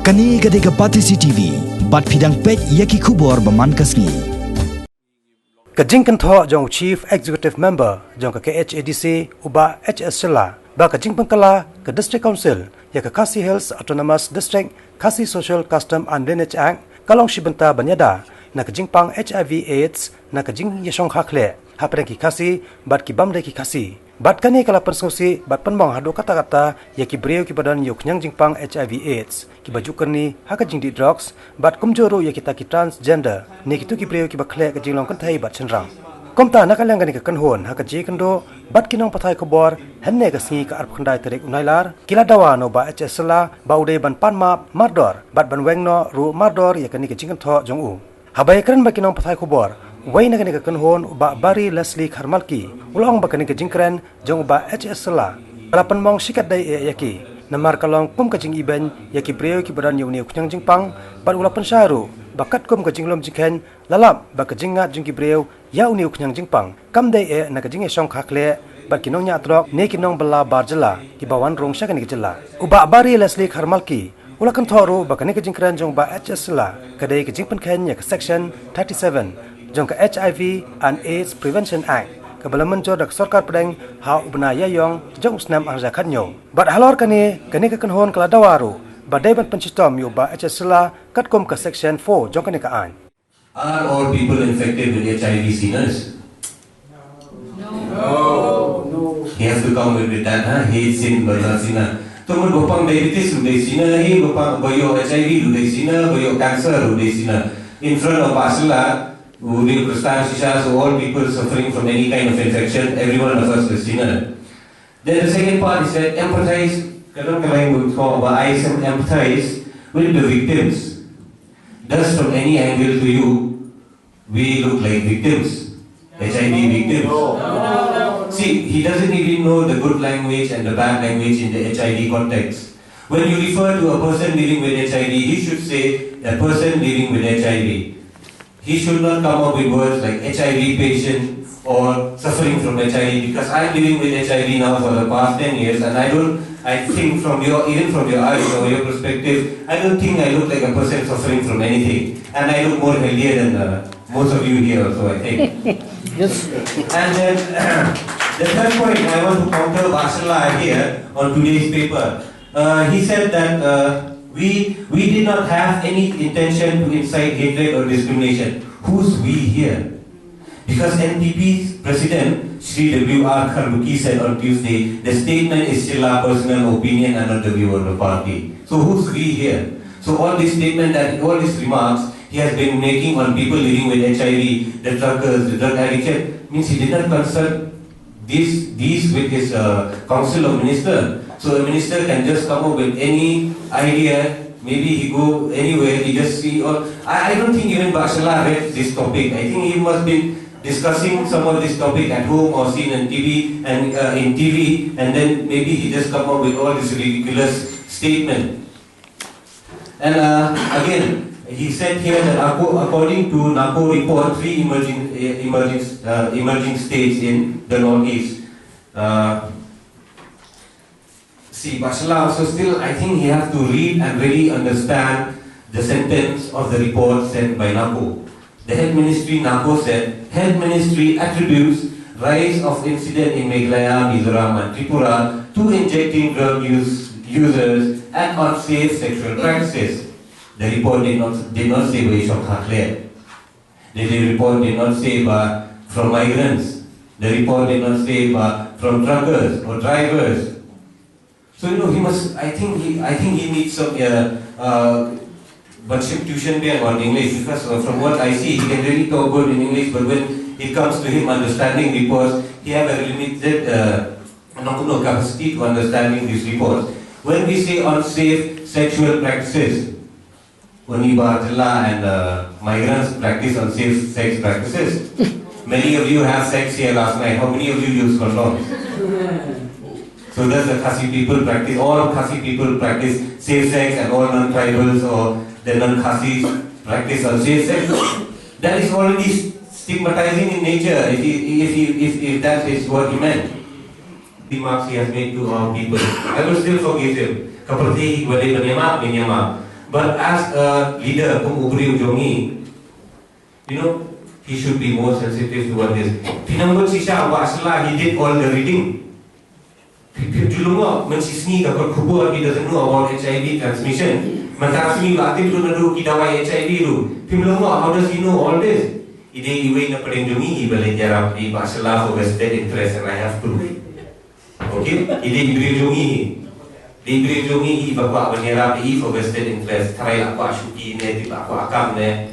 Kani gadega Patisi TV, bat pidang pek yaki kubor baman kasni. Kajing Kantho jong Chief Executive Member jong ka KHADC uba HS Sela ba kajing pangkala ka District Council ya ka Khasi Hills Autonomous District Khasi Social Custom and Lineage Act kalong shibanta banyada na kajing pang HIV AIDS na kajing yasong hakle hapre ki Khasi bat ki bamde ki Khasi bat kani kala persausi bat panmong hado kata-kata ya ki breu ki badan yok nyang jingpang HIV AIDS ki baju kerni haka jing di drugs bat kumjoro ya kita ki transgender ni kitu ki breu ki bakhle ka jinglong kan thai bat chenrang komta nakalang gani ka kanhon haka je kando bat kinong pathai ko bor henne ka singi ka arp khandai terek unailar kila dawa no ba hsla baude ban Panmap mardor bat ban wengno ru mardor ya kani ka jingkan tho jong u habai kran ba kinong pathai ko bor Wai na ka kanhon uba bari Leslie Kharmalki ulong ba kani ka jingkren jong uba HS Sela alapan mong sikat dai yaki namar kalong kum ka jing iben yaki breu ki badan yuni kunyang jingpang bat ulapan syaru bakat kum ka jinglom jingken lalap ba ka jingat jingki breu ya uni kunyang jingpang kam dai na ka jing esong khakle bat kinong nya trok ne kinong bala barjela ki bawan rong sya kani ka jela uba bari Leslie Kharmalki ulakan thoru ba kani ka jingkren jong ba HS Sela kadai ka jingpan khen ya ka section 37 jong ka HIV and AIDS Prevention Act kabalaman jo dak sarkar pedeng ha ubna yayong jong snam arja khanyo bat halor kani ka kanhon kala dawaru badai ban panchistom yo ba HS Sela katkom ka section 4 jong kani ka an Are all people infected with HIV sinners? No. He has to come with that, huh? He sin bala sinner. Tumun gopang diabetes udai sinner, he gopang boyo HIV udai sinner, boyo cancer udai sinner. In front of Asla, Uri Kristan Shisha, so all people suffering from any kind of infection, everyone of us is sinner. Then the second part is that empathize, I empathize with the victims. Thus from any angle to you, we look like victims, HIV victims. No. See, he doesn't even know the good language and the bad language in the HIV context. When you refer to a person living with HIV, he should say a person living with HIV. He should not come up with words like HIV patient or suffering from HIV because I'm living with HIV now for the past 10 years and I think even from your eyes or your perspective, I don't think I look like a person suffering from anything. And I look more healthier than most of you here also, I think. Yes. And then the third point I want to counter Barshala here on today's paper. He said that we did not have any intention to incite hatred or discrimination. Who's we here? Because NPP's president, Shri W.R. Khadc said on Tuesday, the statement is still our personal opinion and not the view of the party. So who's we here? So all this statement and all these remarks he has been making on people living with HIV, the truckers, the drug addicts, means he did not consult these with his council of ministers. So a minister can just come up with any idea, maybe he go anywhere, he just see, or I don't think even Barshala read this topic. I think he must be discussing some of this topic at home or seen on TV and in TV, and then maybe he just come up with all this ridiculous statement. And again, he said here that according to NACO report, 3 emerging states in the Northeast. See, Barshala also still, I think he has to read and really understand the sentence of the report sent by NACO. The head ministry, NACO said, head ministry attributes rise of incident in Meghalaya, Mizoram and Tripura to injecting drug users and unsafe sexual practices. The report did not say by Shokha. The report did not say from migrants. The report did not say from truckers or drivers. So he must. I think he needs some tuition on English because from what I see, he can really talk good in English. But when it comes to him understanding reports, he have a limited capacity to understanding these reports. When we say unsafe sexual practices, only Barjala and migrants practice unsafe sex practices. Many of you have sex here last night. How many of you use condoms? So does the Khasi people practice, all Khasi people practice safe sex and all non-tribals or the non-Khasis practice unsafe sex? That is already stigmatizing in nature if that is what he meant. Remarks he has made to our people. I will still forgive him. Kapati, wale menyamap. But as a leader, he should be more sensitive toward this. Pinambut sisha wasla, he did all the reading. Julungo mensisni kakor kubur, he doesn't know about HIV transmission. Mantarasmi latif tu nadu Dawa HIV tu. Pimlungo, how does he know all this? Ide iwe na perendungi he belajar di wasla for vested interest and I have to. Okay? Ide ibrijungi. Di ibrijungi he bawa banyarap he for vested interest. Try aku ashuki ne, tiba aku akam ne.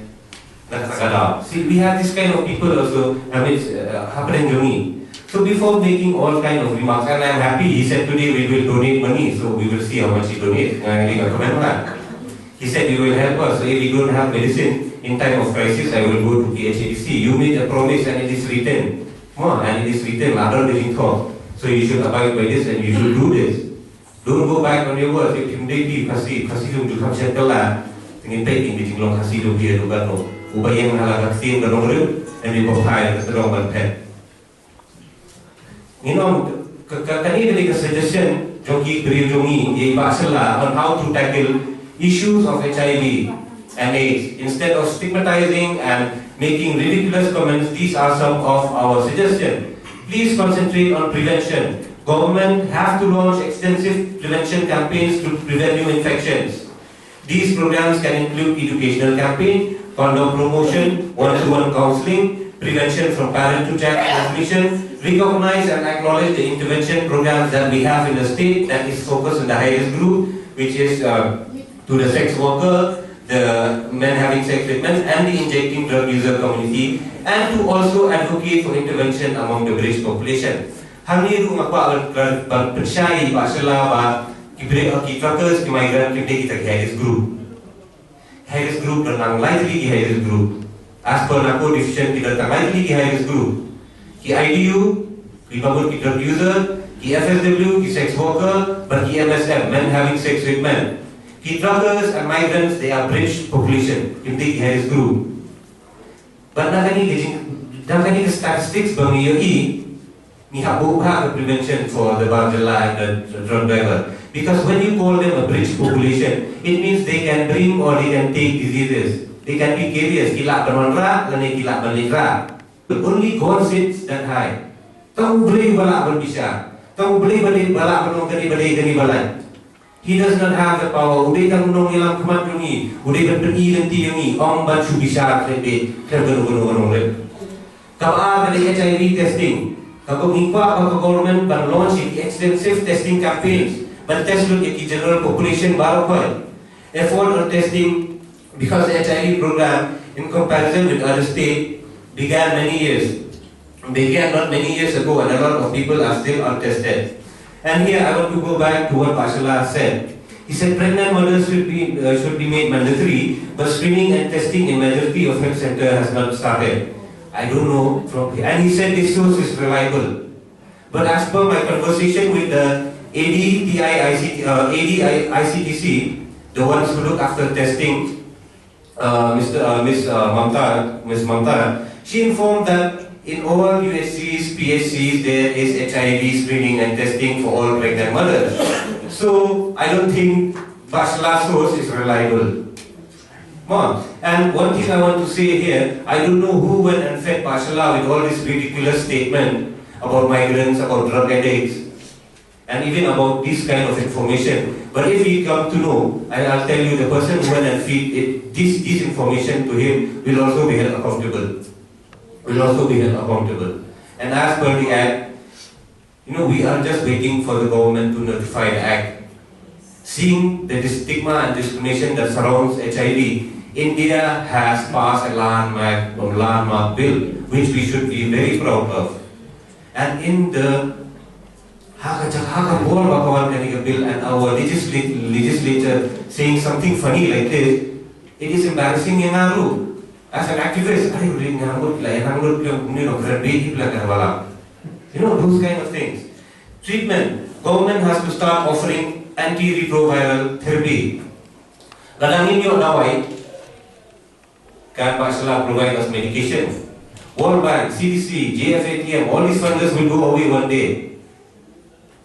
See, we have this kind of people also, happening. So before making all kind of remarks, and I am happy, he said today we will donate money, so we will see how much he donates. He said he will help us, so if we don't have medicine in time of crisis, I will go to Khadc. You made a promise and it is written. And it is written, ladder didn't talk. So you should abide by this and you should do this. Don't go back on your words. If you make kasih yung jukam settle ingin taking meeting long kasih yung dia no. Ubayang halaga kasih yung ganong and we go high at the wrong pen. Kani beli suggestion Joki Kriyojongi ye basala on how to tackle issues of HIV and AIDS. Instead of stigmatizing and making ridiculous comments, these are some of our suggestions. Please concentrate on prevention. Government have to launch extensive prevention campaigns to prevent new infections. These programs can include educational campaign, condom promotion, one-to-one counseling, prevention from parent to child transmission, recognize and acknowledge the intervention programs that we have in the state that is focused on the high-risk group, which is to the sex worker, the men having sex with men, and the injecting drug user community, and to also advocate for intervention among the British population. Hari itu makwa berpercaya bahasalah bah truckers, migrant kita high-risk group. High-risk group dan likely high-risk group. As per NACO decision, kita likely high-risk group. Ki IDU, ki babur ki drug user, ki FSW, ki sex worker, but ki MSM, men having sex with men. Ki truckers and migrants, they are British population. Kita high-risk group. But nakani statistics bang ni have prevention for the barjala and the drug driver. Because when you call them a British population, it means they can bring or they can take diseases. They can be carriers. Kilak penonra, lani kilak balitra. Only God sits that high. Tahu boleh balak berbisa. Tahu boleh balak penong kani balai. He does not have the power. Udai kan unong ilang kemat yungi. Udai kan pergi nanti yungi. Om bantu bisa kerebe. Kerbenung. Kaba dari HIV testing. Kalau mengikwa baka government ban launch extensive testing campaigns, but test look at the general population baru koi. Effort on testing because the HIV program in comparison with other states began not many years ago, and a lot of people are still untested. And here I want to go back to what Pashala said. He said pregnant mothers should be made mandatory, but screening and testing in majority of health center has not started. I don't know and he said this source is reliable. But as per my conversation with the ADICTC, the ones who look after testing, Miss Mamta, she informed that in all USCs, PSCs, there is HIV screening and testing for all pregnant mothers. So I don't think Bashla's source is reliable. And one thing I want to say here, I don't know who went and fed Bashala with all this ridiculous statement about migrants, about drug addicts, and even about this kind of information. But if we come to know, I'll tell you, the person who went and feed this information to him will also be held accountable. And as per the Act, we are just waiting for the government to notify the Act. Seeing the stigma and discrimination that surrounds HIV, India has passed a landmark bill, which we should be very proud of. And in the bill and our legislature saying something funny like this, it is embarrassing in Naru. As an activist, those kind of things. Treatment. Government has to start offering antiretroviral therapy. Kadangin yung Dawa, can Bashala provide us medication? World Bank, CDC, JFATM, all these funders will go away one day.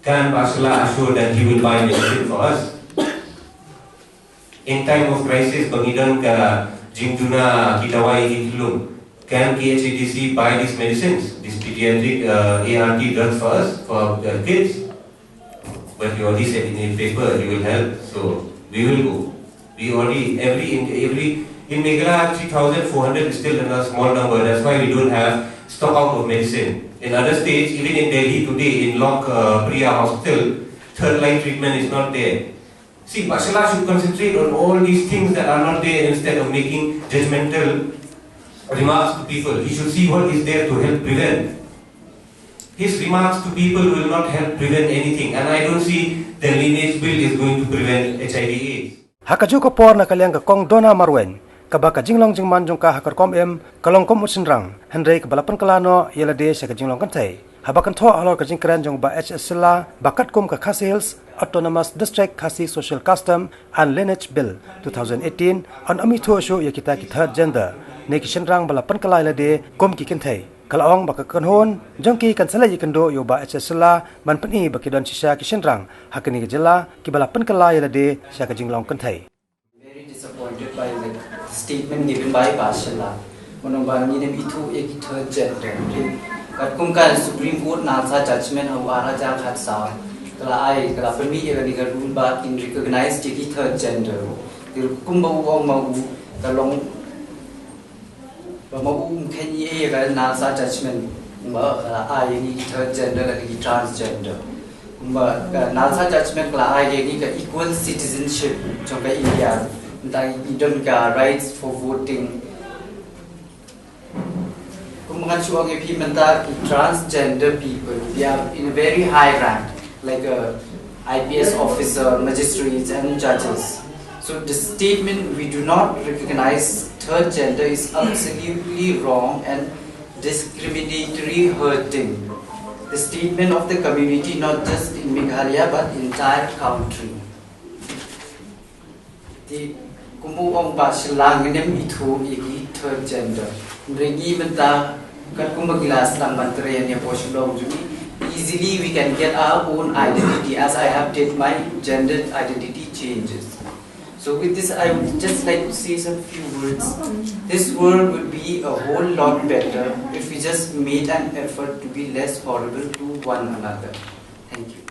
Can Bashala assure that he will buy medicine for us? In time of crisis, pangidang ka jingtuna Dawa itlum. Can KHADC buy these medicines, these pediatric ART drugs for us, for kids? But you already said in a paper you will help, so we will go. We already, in Meghalaya 3,400 is still a small number, that's why we don't have stock out of medicine. In other states, even in Delhi today, in Lok Priya Hospital, third line treatment is not there. See, Bashala should concentrate on all these things that are not there instead of making judgmental remarks to people. He should see what is there to help prevent. His remarks to people will not help prevent anything, and I don't see the lineage bill is going to prevent HIV/AIDS. Hakaju ko por na kaliang ka kong dona marwen. Kaba ka jinglong jingman jong ka hakar kom kalong kom utsinrang. Henry ka balapan kalano yela de sa ka jinglong kantay. Habakan tho alor ka jingkran jong ba HSLA bakat kum ka Khasi Hills Autonomous District Khasi Social Custom and Lineage Bill 2018 on amitho show ya kita ki third gender. Ne ki shenrang balapan kalai la de kom ki kantay. Kalaong baka kanhon jongki kan salai kando yo ba HSLA man pani baki don sisa ki shenrang hakani ki jela ki balapan kalai la de sa ka jinglong kantay. Very disappointed by the statement given by Bashala. Monong ni nem itu ek third gender. Kat kum kan Supreme Court nasa judgment hu ara ja khat sa. Kala ai kala permi ek ni ka rule ba in recognize ki third gender. Til kum ba ong mau kalong mau khenye ga nasa judgment ma ai ni third gender ga ni transgender ma nasa judgment la ai ni ka equal citizenship trong ka India ta idon ka rights for voting kumangan chuang e phi manta transgender people they are in a very high rank like IPS officer, magistrates and judges. So the statement we do not recognize third gender is absolutely wrong and discriminatory hurting the statement of the community, not just in Meghalaya but entire country. The kumuong Bashala nginem itu igi third gender. Regi benta kat kumaglas lang mantre niya po shulong jumi. Easily we can get our own identity as I have did my gender identity changes. So with this, I would just like to say some few words. This world would be a whole lot better if we just made an effort to be less horrible to one another. Thank you.